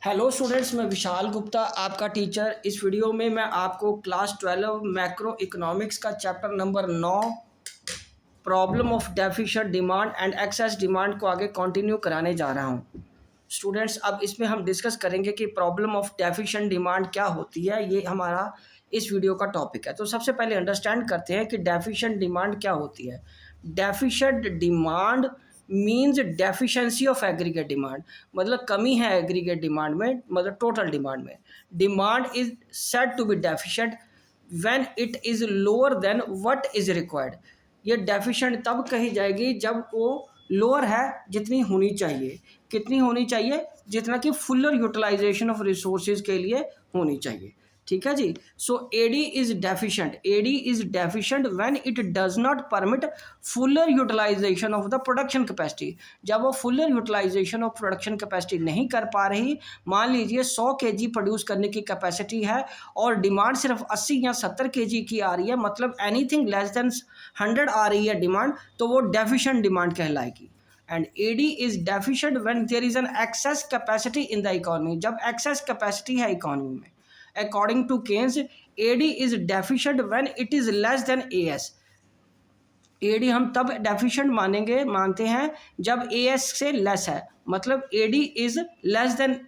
Hello students, मैं विशाल गुप्ता आपका teacher. इस वीडियो में मैं आपको क्लास 12 मैक्रो इकोनॉमिक्स का chapter number 9 problem of deficient demand and excess demand को आगे कंटिन्यू कराने जा रहा हूं। स्टूडेंट्स, अब इसमें हम डिस्कस करेंगे कि प्रॉब्लम ऑफ डेफिशिएंट डिमांड क्या होती है। ये हमारा इस वीडियो का टॉपिक है। तो सबसे पहले अंडरस्टैंड करते हैं कि डेफिशिएंट डिमांड क्या होती है। Deficient demand means deficiency of aggregate demand, मतलब कमी है एग्रीगेट डिमांड में, मतलब टोटल डिमांड में। Demand is said to be deficient when it is lower than what is required. ये डेफिशिएंट तब कही जाएगी जब वो लोअर है जितनी होनी चाहिए। कितनी होनी चाहिए? जितना कि फुलर यूटिलाइजेशन ऑफ रिसोर्सेज के लिए होनी चाहिए। ठीक है जी। So AD is deficient when it does not permit fuller utilization of the production capacity. जब वो fuller utilization of production capacity नहीं कर पा रही, मान लीजिए 100 केजी प्रोड्यूस करने की कैपेसिटी है और डिमांड सिर्फ 80 या 70 केजी की आ रही है, मतलब एनीथिंग लेस देन 100 आ रही है डिमांड, तो वो डेफिशिएंट डिमांड कहलाएगी। And AD is deficient when there is an excess capacity in the economy. जब एक्सेस कैपेसिटी है इकोनॉमी में, according to Keynes, AD is deficient when it is less than AS। AD हम तब deficient मानते हैं जब AS से less है, मतलब AD is less than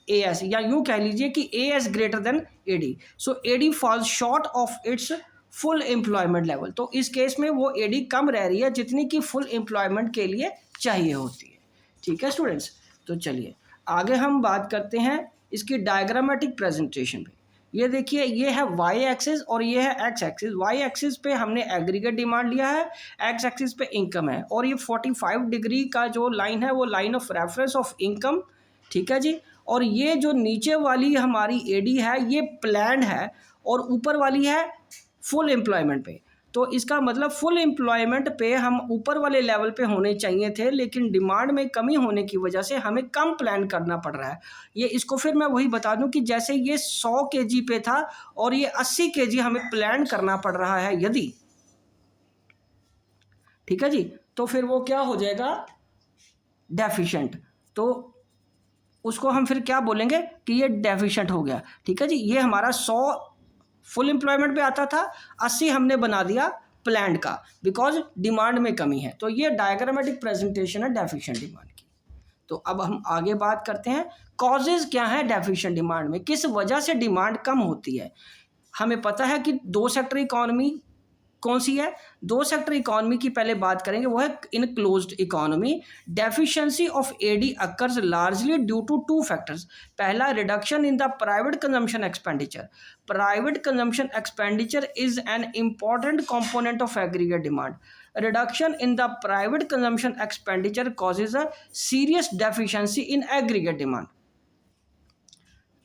AS, या यूं कह लीजिए कि AS greater than AD। So AD falls short of its full employment level. तो इस केस में वो AD कम रह रही है जितनी कि फुल एम्प्लॉयमेंट के लिए चाहिए होती है। ठीक है स्टूडेंट्स, तो चलिए आगे हम बात करते हैं इसकी डायग्रामेटिक प्रेजेंटेशन पे। ये देखिए, ये है वाई एक्सिस और ये है एक्स एक्सिस। वाई एक्सिस पे हमने एग्रीगेट डिमांड लिया है, एक्स एक्सिस पे इनकम है, और ये 45 डिग्री का जो लाइन है वो line of reference of income. ठीक है जी। और ये जो नीचे वाली हमारी AD है ये प्लान है और ऊपर वाली है फुल एम्प्लॉयमेंट पे। तो इसका मतलब फुल एम्प्लॉयमेंट पे हम ऊपर वाले लेवल पे होने चाहिए थे, लेकिन डिमांड में कमी होने की वजह से हमें कम प्लान करना पड़ रहा है। ये इसको फिर मैं वही बता दूं कि जैसे ये 100 केजी पे था और ये 80 केजी हमें प्लान करना पड़ रहा है यदि, ठीक है जी, तो फिर वो क्या हो जाएगा? डेफिशिएंट। तो उसको हम फिर क्या बोलेंगे कि ये डेफिशिएंट हो गया। ठीक है जी। ये हमारा 100 फुल एम्प्लॉयमेंट पे आता था, 80 हमने बना दिया प्लान्ड का, बिकॉज डिमांड में कमी है। तो ये डायग्रामेटिक प्रेजेंटेशन है डेफिशिएंट डिमांड की। तो अब हम आगे बात करते हैं कॉजेज क्या है डेफिशिएंट डिमांड में, किस वजह से डिमांड कम होती है। हमें पता है कि दो सेक्टर इकोनॉमी कौन सी है। दो सेक्टर इकोनॉमी की पहले बात करेंगे, वो है in closed economy. Deficiency of AD occurs largely due to two factors. पहला, reduction in the private consumption expenditure. Private consumption expenditure is an important component of aggregate demand. Reduction in the private consumption expenditure causes a serious deficiency in aggregate demand.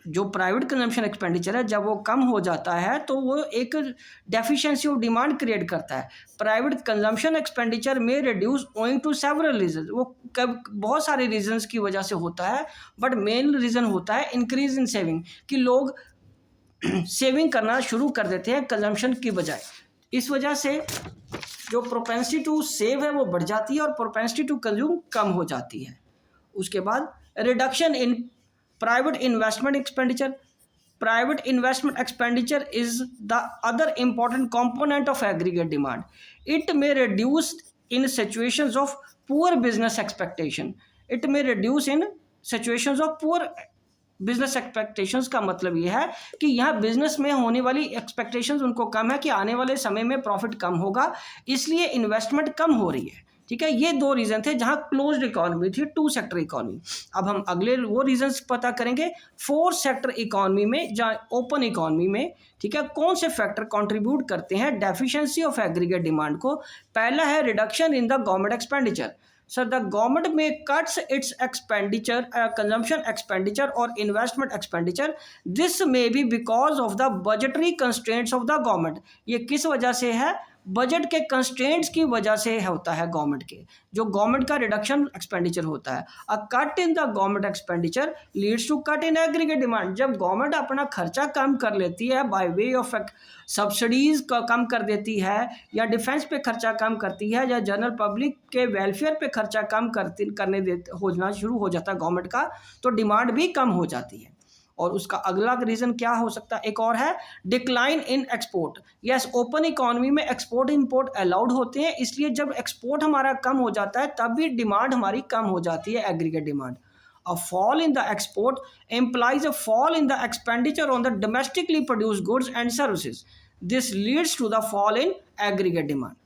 जो private consumption expenditure है जब वो कम हो जाता है तो वो एक डेफिशिएंसी ऑफ डिमांड क्रिएट करता है। प्राइवेट कंजम्पशन एक्सपेंडिचर में reduce owing to several reason. वो बहुत सारे रीजंस की वजह से होता है, बट मेन रीज़न होता है इंक्रीज इन सेविंग, कि लोग सेविंग करना शुरू कर देते हैं कंजम्पशन की बजाय। इस वजह से जो प्रोपेंसिटी टू सेव है वो बढ़ जाती है और प्रोपेंसिटी टू कंज्यूम कम हो जाती है। उसके बाद reduction in private investment expenditure. Private investment expenditure is the other important component of aggregate demand. It may reduce in situations of poor business expectation. It may reduce in situations of poor business expectations का मतलब ये है कि यहाँ business में होने वाली expectations उनको कम है कि आने वाले समय में प्रॉफिट कम होगा, इसलिए इन्वेस्टमेंट कम हो रही है। ठीक है, ये दो रीजन थे जहां क्लोज्ड इकोनॉमी थी, टू सेक्टर इकोनॉमी। अब हम अगले वो रीजंस पता करेंगे फोर सेक्टर इकोनॉमी में, जहां ओपन इकोनॉमी में। ठीक है, कौन से फैक्टर कंट्रीब्यूट करते हैं डेफिशिएंसी ऑफ एग्रीगेट डिमांड को। पहला है reduction in the government expenditure. So the government may cuts its expenditure, consumption expenditure or investment expenditure. This may be because of the budgetary constraints of the government. ये किस वजह से है? Budget के constraints की वजह से होता है गवर्नमेंट के, जो गवर्नमेंट का रिडक्शन एक्सपेंडिचर होता है। A cut in the government expenditure leads to cut in aggregate demand. जब गवर्नमेंट अपना खर्चा कम कर लेती है बाय वे ऑफ सब्सिडीज का कम कर देती है, या डिफेंस पे खर्चा कम करती है, या जनरल पब्लिक के वेलफेयर पे खर्चा कम होना शुरू हो जाता है गवर्नमेंट का, तो डिमांड भी कम हो जाती है। और उसका अगला रीज़न क्या हो सकता है, एक और है decline in export. Yes, open economy में एक्सपोर्ट इंपोर्ट अलाउड होते हैं, इसलिए जब एक्सपोर्ट हमारा कम हो जाता है तब भी डिमांड हमारी कम हो जाती है, aggregate demand. A fall in the export implies a fall in the expenditure on the domestically produced goods and services. This leads to the fall in aggregate demand.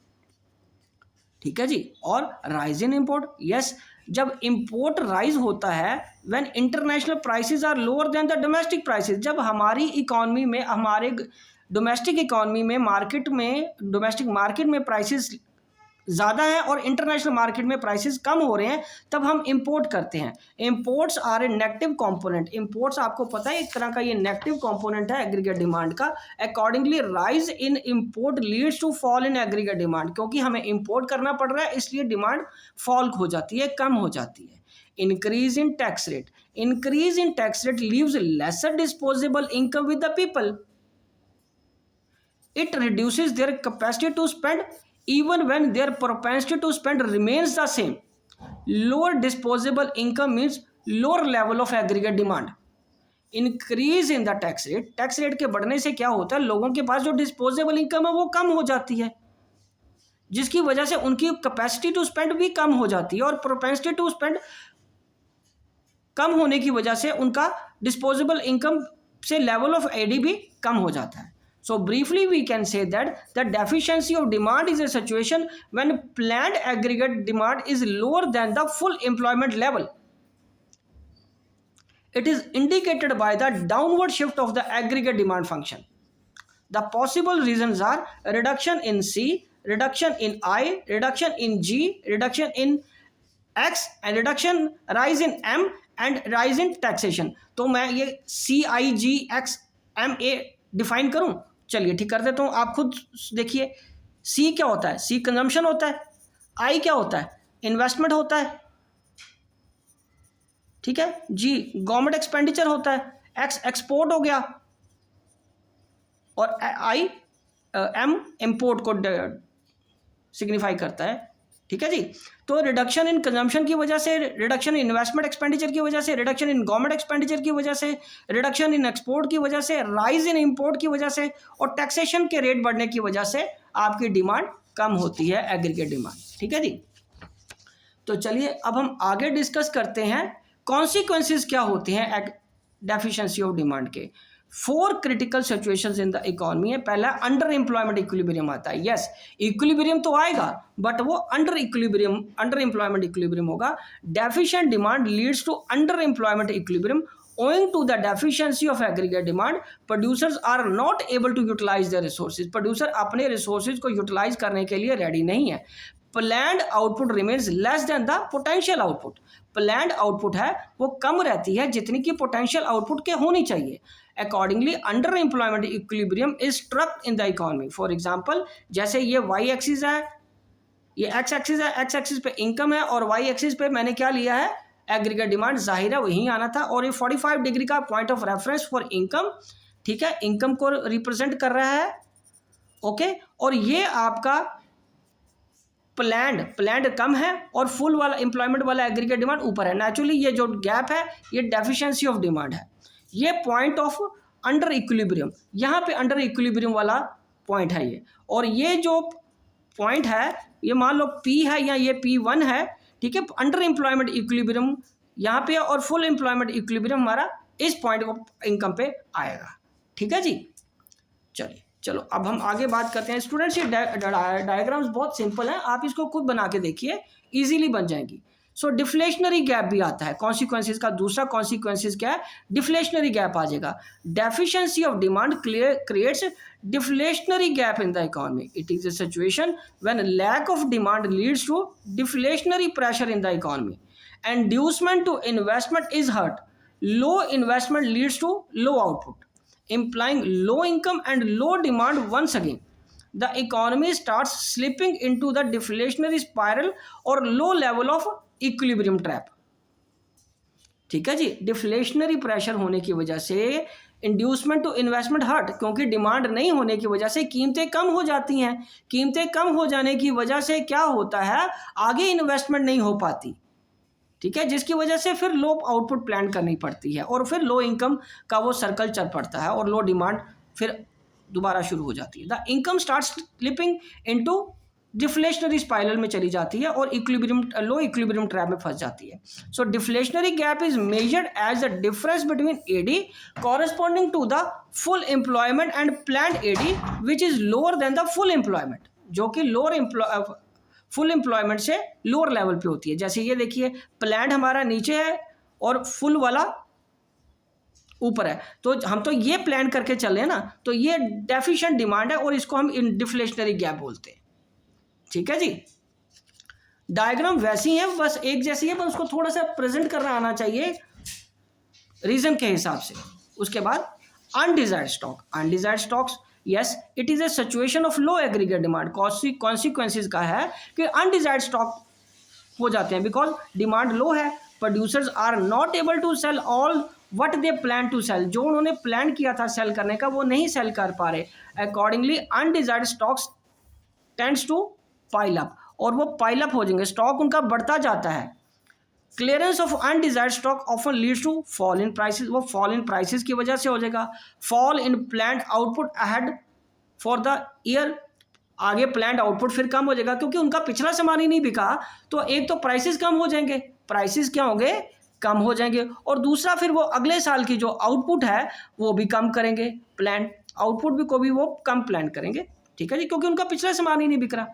ठीक है जी। और राइज इन इम्पोर्ट, यस, जब import rise होता है when international prices are lower than the domestic prices. जब हमारी economy में, हमारे डोमेस्टिक इकोनॉमी में, डोमेस्टिक मार्केट में प्राइसेस ज़्यादा है और इंटरनेशनल मार्केट में प्राइसेस कम हो रहे हैं, तब हम इंपोर्ट करते हैं। Imports are a negative component. Imports आपको पता है एक तरह का ये नेगेटिव कंपोनेंट है एग्रीगेट डिमांड का। Accordingly rise in import leads to fall in aggregate demand. क्योंकि हमें इंपोर्ट करना पड़ रहा है इसलिए डिमांड फॉल हो जाती है, कम हो जाती है। Increase in tax rate. Increase in tax rate leaves lesser disposable income with the people. It reduces their capacity to spend even when their propensity to spend remains the same. Lower disposable income means lower level of aggregate demand. Increase in the tax rate. Tax rate के बढ़ने से क्या होता है, लोगों के पास जो disposable income है वो कम हो जाती है, जिसकी वजह से उनकी कैपेसिटी टू स्पेंड भी कम हो जाती है, और प्रोपेंसिटी टू स्पेंड कम होने की वजह से उनका डिस्पोजेबल इनकम से लेवल ऑफ एडी भी कम हो जाता है। So briefly we can say that the deficiency of demand is a situation when planned aggregate demand is lower than the full employment level. It is indicated by the downward shift of the aggregate demand function. The possible reasons are reduction in C, reduction in I, reduction in G, reduction in X, and rise in M and rise in taxation. तो मैं ये C, I, G, X, M, A define करूं? चलिए ठीक कर देता हूँ, आप खुद देखिए। सी क्या होता है, सी कंजम्पशन होता है। आई क्या होता है, इन्वेस्टमेंट होता है, ठीक है। जी गवर्नमेंट एक्सपेंडिचर होता है। एक्स एक्सपोर्ट हो गया, और आई एम इंपोर्ट को सिग्निफाई करता है, ठीक है जी। तो रिडक्शन इन कंजम्पशन की वजह से, रिडक्शन इन इन्वेस्टमेंट एक्सपेंडिचर की वजह से, रिडक्शन इन गवर्नमेंट एक्सपेंडिचर की वजह से, रिडक्शन इन एक्सपोर्ट की वजह से, राइज इन इंपोर्ट की वजह से, और टैक्सेशन के रेट बढ़ने की वजह से आपकी डिमांड कम होती है, एग्रीगेट डिमांड, ठीक है जी। तो चलिए अब हम आगे डिस्कस करते हैं कॉन्सिक्वेंसेस क्या होते हैं डेफिशिएंसी ऑफ डिमांड के। 4 critical situations in the economy है। पहला अंडर एम्प्लॉयमेंट इक्विलिब्रियम आता है। यस, इक्विलिब्रियम तो आएगा बट वो अंडर एम्प्लॉयमेंट इक्विलिब्रियम होगा। Deficient demand leads to under employment equilibrium owing to the deficiency of aggregate demand. Producers are not able to utilize their resources. Producer अपने resources को utilize करने के लिए ready नहीं है। Planned output remains less than the potential output. Planned output है वो कम रहती है जितनी की potential output के होनी चाहिए। Accordingly, underemployment equilibrium is struck in the economy. For example, जैसे ये y axis है, ये x axis है, x axis पे income है और y axis पे मैंने क्या लिया है, एग्रीगेट डिमांड। जाहिर है वहीं आना था। और ये 45 डिग्री का point of reference for income, ठीक है, इनकम को रिप्रेजेंट कर रहा है, ओके। और ये आपका प्लैंड कम है और फुल वाला एम्प्लॉयमेंट वाला एग्रीगेट डिमांड ऊपर है। नेचुरली ये जो गैप है ये डेफिशिएंसी ऑफ डिमांड है। ये पॉइंट ऑफ अंडर इक्विलिब्रियम, यहाँ पे अंडर इक्विलिब्रियम वाला पॉइंट है ये। और ये जो पॉइंट है ये मान लो P है या ये P1 है, ठीक है। अंडर एम्प्लॉयमेंट इक्विलिब्रियम यहाँ पे और फुल एम्प्लॉयमेंट इक्विलिब्रियम हमारा इस पॉइंट को इनकम पे आएगा, ठीक है जी। चलिए चलो अब हम आगे बात करते हैं। स्टूडेंट्स ये डायग्राम्स बहुत सिंपल हैं, आप इसको खुद बना के देखिए, इजीली बन जाएंगी। सो डिफ्लेशनरी गैप भी आता है। कॉन्सिक्वेंसेस का दूसरा कॉन्सिक्वेंसेस क्या है, डिफ्लेशनरी गैप आ जाएगा। Deficiency of demand creates deflationary gap in the economy. It is a situation when lack of demand leads to deflationary pressure in the economy. Inducement to investment is hurt. Low investment leads to low output, implying low income and low demand once again. The economy starts slipping into the deflationary spiral और low level of equilibrium trap. ठीक है जी, deflationary pressure होने की वजह से inducement to investment हट, क्योंकि demand नहीं होने की वजह से कीमतें कम हो जाती हैं। कीमतें कम हो जाने की वजह से क्या होता है, आगे इन्वेस्टमेंट नहीं हो पाती। ठीक है, जिसकी वजह से फिर लो आउटपुट प्लान करनी पड़ती है और फिर लो इनकम का वो सर्कल चल पड़ता है और लो डिमांड फिर दोबारा शुरू हो जाती है। The income start slipping into deflationary spiral में चली जाती है और इक्विलिब्रियम लो इक्विलिब्रियम ट्रैप में फंस जाती है। So deflationary gap is measured as the difference between AD corresponding to the full employment and planned AD which is lower than the full employment, जो कि लोअर फुल एम्प्लॉयमेंट से lower level पे होती है। जैसे ये देखिए, प्लान्ड हमारा नीचे है और फुल वाला ऊपर है, तो हम तो ये प्लान करके चल रहे हैं ना, तो ये डेफिशिएंट डिमांड है और इसको हम डिफ्लेशनरी गैप बोलते हैं। ठीक है जी, डायग्राम वैसी है, बस एक जैसी है, बस उसको थोड़ा सा प्रेजेंट करना आना चाहिए रीजन के हिसाब से। उसके बाद undesired stock, undesired stocks, yes it is a situation of low aggregate demand. Consequences का है कि अनडिजायर्ड स्टॉक हो जाते हैं बिकॉज डिमांड लो है, producers are not able to sell all what they plan to sell, जो उन्होंने plan किया था सेल करने का वो नहीं सेल कर पा रहे। Accordingly undesired stocks tends to pile up, और वो पाइल अप हो जाएंगे, स्टॉक उनका बढ़ता जाता है। Clearance of undesired stock often leads to fall in prices, वो फॉल इन प्राइसेस की वजह से हो जाएगा। Fall in planned output ahead for the year, आगे प्लान्ड आउटपुट फिर कम हो जाएगा क्योंकि उनका पिछला सामान ही नहीं बिका, तो एक तो प्राइसेस कम हो जाएंगे, प्राइसेस क्या होंगे, कम हो जाएंगे, और दूसरा फिर वो अगले साल की जो आउटपुट है वो भी कम करेंगे, प्लान आउटपुट भी को भी वो कम प्लान करेंगे। ठीक है जी, क्योंकि उनका पिछला सामान ही नहीं बिक रहा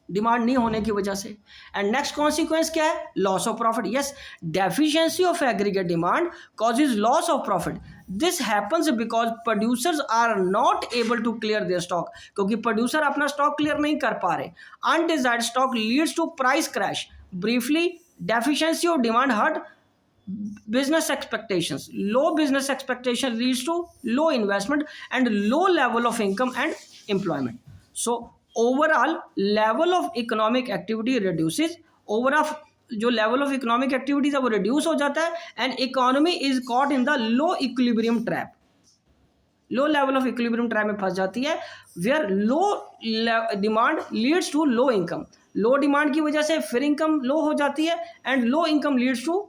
डिमांड नहीं होने की वजह से। एंड नेक्स्ट कॉन्सिक्वेंस क्या है, loss of profit. Yes, deficiency of aggregate demand causes loss of profit. This happens because producers are not able to clear their stock, क्योंकि प्रोड्यूसर अपना स्टॉक क्लियर नहीं कर पा रहे। Undesired stock leads to price crash. Briefly, deficiency of demand hurt business expectations. Low business expectation leads to low investment and low level of income and employment. So overall level of economic activity reduces, overall जो level of economic activities है वो reduce हो जाता है and economy is caught in the low equilibrium trap. Low level of equilibrium trap में फंस जाती है, where low demand leads to low income. Low demand की वजह से फिर इनकम लो हो जाती है and low income leads to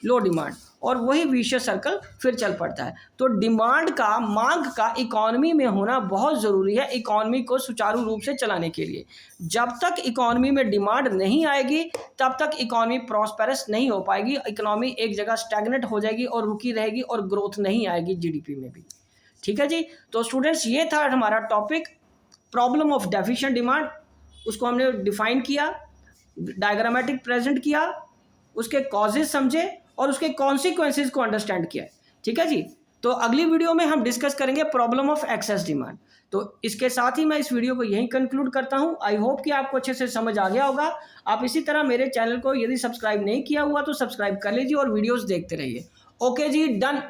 low demand, और वही विशियस सर्कल फिर चल पड़ता है। तो डिमांड का, मांग का इकोनॉमी में होना बहुत ज़रूरी है इकोनॉमी को सुचारू रूप से चलाने के लिए। जब तक इकोनॉमी में डिमांड नहीं आएगी तब तक इकोनॉमी प्रॉस्पेरस नहीं हो पाएगी, इकोनॉमी एक जगह स्टैग्नेट हो जाएगी और रुकी रहेगी और ग्रोथ नहीं आएगी जीडीपी में भी। ठीक है जी, तो स्टूडेंट्स ये था हमारा topic problem of deficient demand. उसको हमने डिफाइन किया, डायग्रामेटिक प्रेजेंट किया, उसके कॉजेज समझे और उसके कॉन्सिक्वेंसेज को अंडरस्टैंड किया। ठीक है जी, तो अगली वीडियो में हम डिस्कस करेंगे प्रॉब्लम ऑफ एक्सेस डिमांड। तो इसके साथ ही मैं इस वीडियो को यहीं कंक्लूड करता हूं। आई होप कि आपको अच्छे से समझ आ गया होगा। आप इसी तरह मेरे चैनल को यदि सब्सक्राइब नहीं किया हुआ तो सब्सक्राइब कर लीजिए और वीडियोस देखते रहिए। ओके जी, डन।